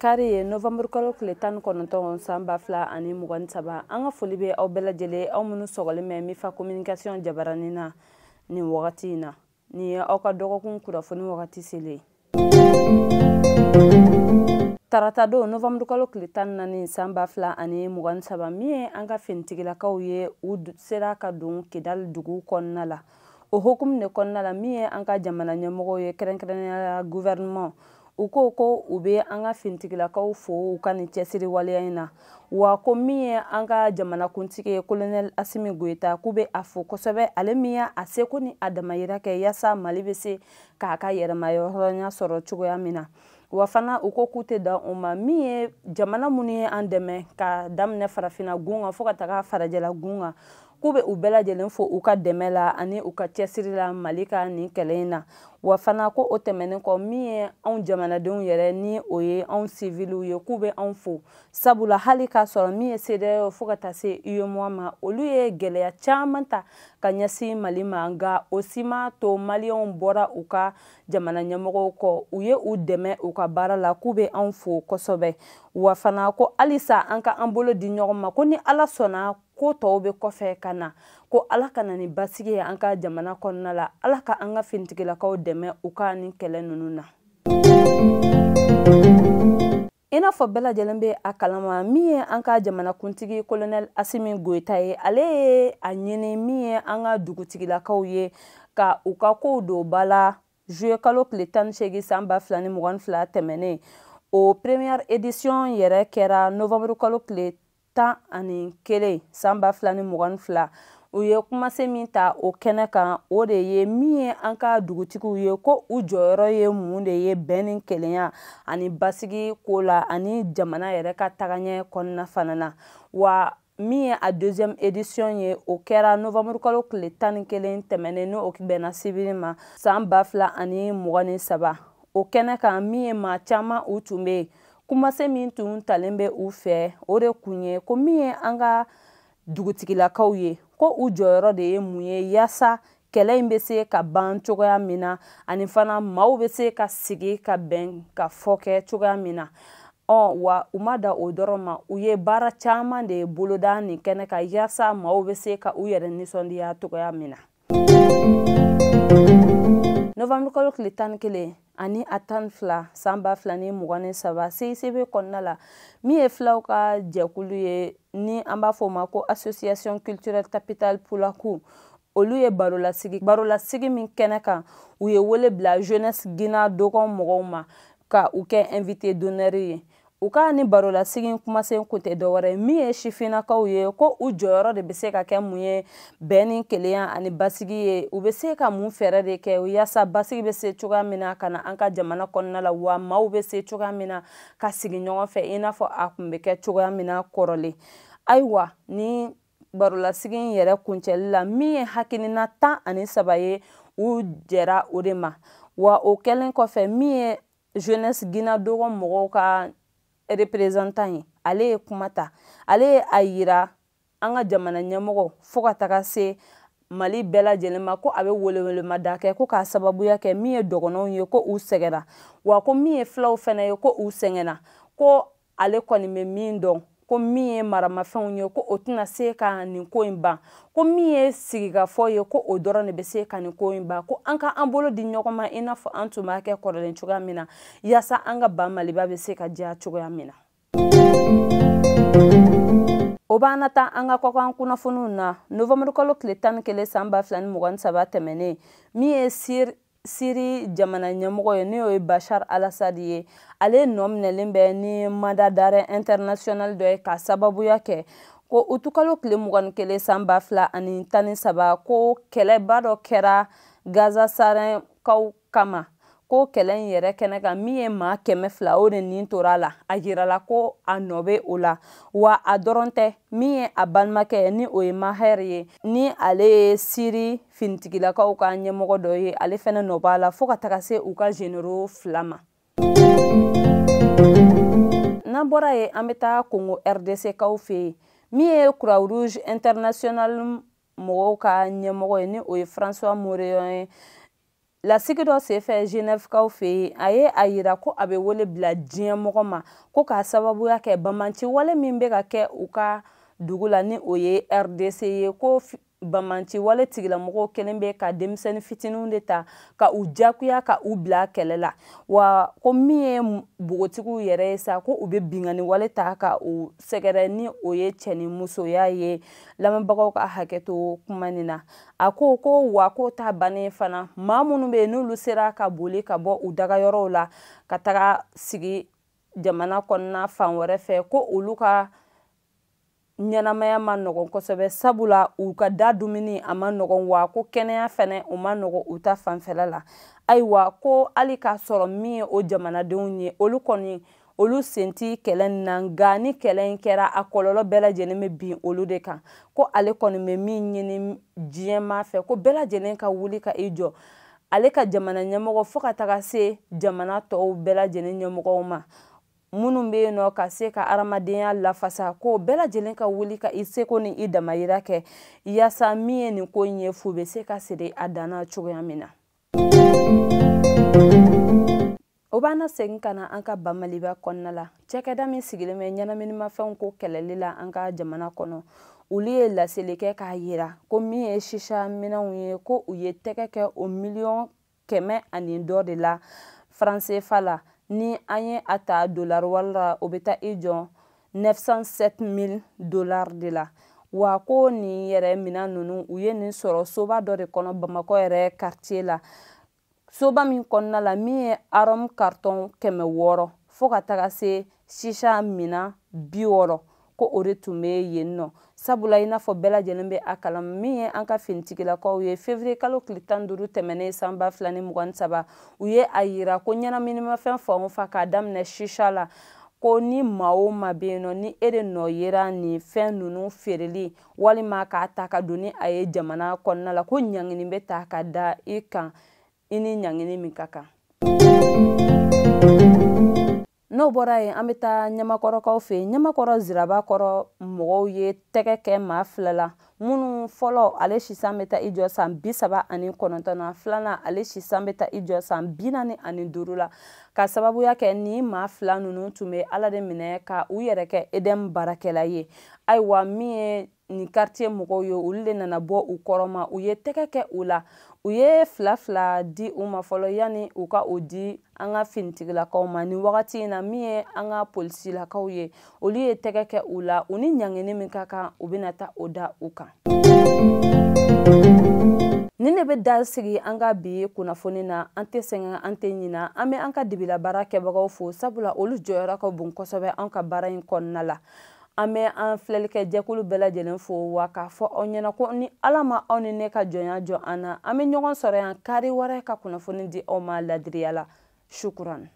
Kari ye November kalo tile 19 san 2023 an ka foli bɛ aw bɛɛ lajɛlen aw minnu sɔgɔlen bɛ Mifa communication jabaranin na nin wagati in na ni ye aw ka dɔgɔkun kunnafoni wagati selen tarata don November kalo tile 14 san 2023 min ye an ka finitigilakaw ye u sera ka don Kidal dugu kɔnɔna la o hukumu de kɔnɔna la min ye an ka jamana ɲɛmɔgɔw ye kɛrɛnkɛrɛnnenya gouvernement u ko u bɛ an ka finitigilakaw fo u ka nin cɛsiri waleya in na wa ko min ye an ka jamanakuntigi ye colonel Asimi Goita k'u bɛ a fo kosɛbɛ ale min y'a seko ni a damayira kɛ yaasa Mali bɛ se k'a ka yɛrɛmayɔrɔnya sɔrɔ cogoya min na wa fana u ko k'u tɛ dan o ma min ye jamana minnu ye an dɛmɛ ka daminɛ farafinna gun kan fo ka taga farajɛla gun kan k'u bɛ u bɛɛ lajɛlen fo u ka dɛmɛ la ani u ka cɛsiri la Mali ka nin kɛlɛ in na wa fana ko o tɛmɛnen kɔ min ye anw jamanadenw yɛrɛ ni o ye anw civiliw ye k'u bɛ anw fo sabula hali k'a sɔrɔ min ye CEDEAO fo ka taa se UEMOA ma olu ye gɛlɛya caman ta ka ɲɛsin Mali ma nka o si ma to maliyɛnw bɔra u ka jamana ɲɛmɔgɔw kɔ u ye u dɛmɛ u ka baara la k'u bɛ anw fo kosɛbɛ wa fana ko halisa an ka an bolo di ɲɔgɔn ma ko ni Ala sɔnna ko tɔw bɛ kɔfɛ ka na ko Ala ka na ni basigi ye an ka jamana kɔnɔna la Ala ka an ka finitigilakaw dɛmɛ u ka nin kɛlɛ ninnu na i n'a fɔ bɛɛ lajɛlen bɛ a kalama min ye an ka jamanakuntigi colonel Asimi Goita ye ale ye a ɲini min ye an ka dugutigilakaw ye ka u ka kow don ba la juillet kalo tile 18 san 2022 tɛmɛnen o première édition yɛrɛ kɛra novembre kalo tile 11 san 2022 u ye kumasen min ta o kɛnɛ kan o de ye min ye an ka dugutigiw ye ko u jɔyɔrɔ ye mun de ye bɛn ni kelenya ani basigi ko la ani jamana yɛrɛ ka tagaɲɛ kɔnɔna fana na wa min ye a deuxième édition ye o kɛra novembre kalo tile 11 tɛmɛnen n'o bɛnna sibiri ma san 2023 o kɛnɛ kan min ye maa caman u tun bɛ kumasen min tun talen bɛ u fɛ o de kun ye ko min ye an ka dugutigilakaw ye ko u jɔyɔrɔ de ye mun ye yaasa kɛlɛ in bɛ se ka ban cogoya min na ani fana maaw bɛ se ka sigi ka bɛn ka fɔ kɛ cogoya min na wa u ma da o dɔrɔn ma u ye baara caman de boloda nin kɛnɛ kan yaasa maaw bɛ se ka u yɛrɛ nisɔndiya cogoya min na novembre kalo tile 11 ani a 12 san 2023 CICB kɔnɔna la min ye filaw ka jɛkulu ye ni an b'a fɔ o ma ko association culturelle capitale Pulaku olu ye barolasigi min kɛnɛ kan u ye wele bila jeunesse Guinea dɔgɔn mɔgɔw ma ka u kɛ invité d'honneur ye u ka ni barolasigi kumasen kun tɛ dɔwɛrɛ min ye sifinnakaw ye ko u jɔyɔrɔ de bɛ se ka kɛ mun ye bɛn ni kelenya ani basigi ye u bɛ se ka mun fɛɛrɛ de kɛ yaasa basigi bɛ se cogoya min na ka na an ka jamana kɔnɔna la wa maaw bɛ se cogoya min na ka sigi ɲɔgɔn fɛ i n'a fɔ a kun bɛ kɛ cogoya min na kɔrɔlen ayiwa ni barolasigi in yɛrɛ kuncɛli la min ye hakilina 13 ye u jɛra o de ma wa o kɛlen kɔfɛ min ye jeunesse Guinea dɔgɔn mɔgɔw ka représentant ye ale ye kuma ta ale ye a yira an ka jamana ɲɛmɔgɔ fo ka taga se Mali bɛɛ lajɛlen ma ko a bɛ welewelemada kɛ ko k'a sababuya kɛ min ye dɔgɔnɔw ye ko u sɛgɛnna wa ko min ye filaw fana ye ko u sɛgɛnna ko ale kɔni bɛ min dɔn ko min ye maramafɛnw ye ko o tɛna se ka nin ko in ban ko min ye sigikafɔ ye ko o dɔrɔn de bɛ se ka nin ko in ban ko an ka an bolo di ɲɔgɔn ma i n'a fɔ an tun b'a kɛ kɔrɔlen cogoya min na yaasa an ka ban Maliba bɛ se ka diya cogoya min na o b'an na tan an ka kɔkan kunnafoniw na novembre kalo tile 11 san 2023 tɛmɛnen min ye Siri jamana ɲɛmɔgɔ ye n'o ye Bachar al-Assad ye ale nɔ minɛlen bɛ ni mandat d'arrêt international dɔ ye ka sababuya kɛ ko utu kalo tile 21 san 2013 ko kɛlɛba dɔ kɛra Gaza sarɛnkaw kama ko kɛlɛ in yɛrɛ kɛnɛ kan min ye maa 200 o de nin tora la a jirala ko a nɔ bɛ o la wa a dɔrɔn tɛ min ye a balimakɛ ni o ye Maher ye ni ale ye Siri finitigilakaw ka ɲɛmɔgɔ dɔ ye ale fɛnɛ nɔ b'a la fo ka taga se u ka généraux 2 ma n'an bɔra ye an bɛ taa Congo RDC kaw fɛ yen min ye Croix Rouge international mɔgɔw ka ɲɛmɔgɔ ye ni o ye François Moreyon ye lasigi dɔ senfɛ Genève-kaw fɛ yen a ye a yira ko a bɛ wele bila diɲɛ mɔgɔ ma ko k'a sababuya kɛ bamanci wale min bɛ ka kɛ u ka dugu la ni o ye RDC ye ko bamanci wale tigilamɔgɔw kelen bɛ ka denmisɛnnin fitininw de ta ka u jagoya ka u bila kɛlɛ la wa ko min ye bogotigiw yɛrɛ ye sa ko u bɛ bingani wale ta ka u sɛgɛrɛ ni o ye cɛ ni musoya ye lamɛnbagaw ka hakɛto kuma nin na a ko wa ko ta bannen fana maa minnu bɛ yen n'olu sera ka boli ka bɔ u dagayɔrɔw la ka taga sigi jamana kɔnɔna fan wɛrɛ fɛ ko olu ka ɲɛnamaya ma nɔgɔn kosɛbɛ sabula u ka da dumuni a ma nɔgɔn wa ko kɛnɛya fɛnɛ u ma nɔgɔn u ta fanfɛla la ayiwa ko hali k'a sɔrɔ min ye o jamanadenw ye olu kɔni olu senti kɛlɛ na nka ni kɛlɛ in kɛra a kɔlɔlɔ bɛɛ lajɛlen bɛ bin olu de kan ko ale kɔni bɛ min ɲini diɲɛma fɛ ko bɛɛ lajɛlen ka wuli ka i jɔ ale ka jamana ɲɛmɔgɔ fo ka taga se jamana tɔw bɛɛ lajɛlen ɲɛmɔgɔw ma minnu bɛ yen nɔ ka se ka adamadenya lafasa ko bɛɛ lajɛlen ka wuli ka i seko ni i damayira kɛ yaasa min ye nin ko in ye fu bɛ se ka siri a danna cogoya min na. O b'an segin ka na an ka ba Maliba kɔnɔna la cɛkɛda min sigilen bɛ ɲɛnaminimafɛnw ko kɛlɛli la an ka jamana kɔnɔ olu ye laseli kɛ k'a yira ko min ye shisha minɛnw ye ko u ye tɛgɛ kɛ o miliyɔn 100 dɔ de la franc-CFA la ni an ye a ta dollar wari la o bɛ taa i jɔ $907,000 de la wa ko nin yɛrɛ minɛn ninnu u ye nin sɔrɔ soba dɔ de kɔnɔ Bamakɔ yɛrɛ quartier la soba min kɔnɔna la min ye arom carton 600 fo ka taga se shisha minɛn 60 ko o de tun bɛ yen nɔ sabula i n'a fɔ bɛɛ lajɛlen bɛ a kalama min ye an ka finitigilakaw ye février kalo tile 15 tɛmɛnen san 2023 u ye a yira ko ɲɛnaminimafɛn fan o fan k'a daminɛ shisha la ko ni maa o maa bɛ yen nɔ ni e de nɔ yera nin fɛn ninnu feereli walima k'a ta ka don ni a ye jamana kɔnɔna la ko ɲangini bɛ ta ka da i kan i ni ɲangini min ka kan. N'o bɔra yen an bɛ taa ɲamakɔrɔkaw fɛ yen ɲamakɔrɔ Zirabakɔrɔ mɔgɔw ye tɛgɛ kɛ maa fila la minnu fɔlɔ ale sisan bɛ taa i jɔ san 39 na filanan ale sisan bɛ taa i jɔ san 45 la ka sababuya kɛ ni maa fila ninnu tun bɛ Ala de minɛ ka u yɛrɛ kɛ Edem baarakɛla ye ayiwa min ye nin quartier mɔgɔw ye olu de nana bɔ u kɔrɔ ma u ye tɛgɛ kɛ u la u ye fila di u ma fɔlɔ yanni u ka o di an ka finitigilakaw ma nin wagati in na min ye an ka polisilakaw ye olu ye tɛgɛ kɛ u la u ni ɲangini min ka kan u bɛna taa o da u kan. Nin de bɛ da sigi an ka bi kunnafoni na an tɛ sɛgɛn an tɛ ɲina an bɛ an ka dibila baara kɛbagaw fo sabula olu jɔyɔrɔ ka bon kosɛbɛ an ka baara in kɔnɔna la an bɛ an filɛlikɛ jɛkulu bɛɛ lajɛlen fo wa k'a fɔ aw ɲɛna ko ni Ala ma aw ni ne ka jɔnya jɔ an na an bɛ ɲɔgɔn sɔrɔ yan kari wɛrɛ ka kunnafoni di aw ma ladiriya la shukuran.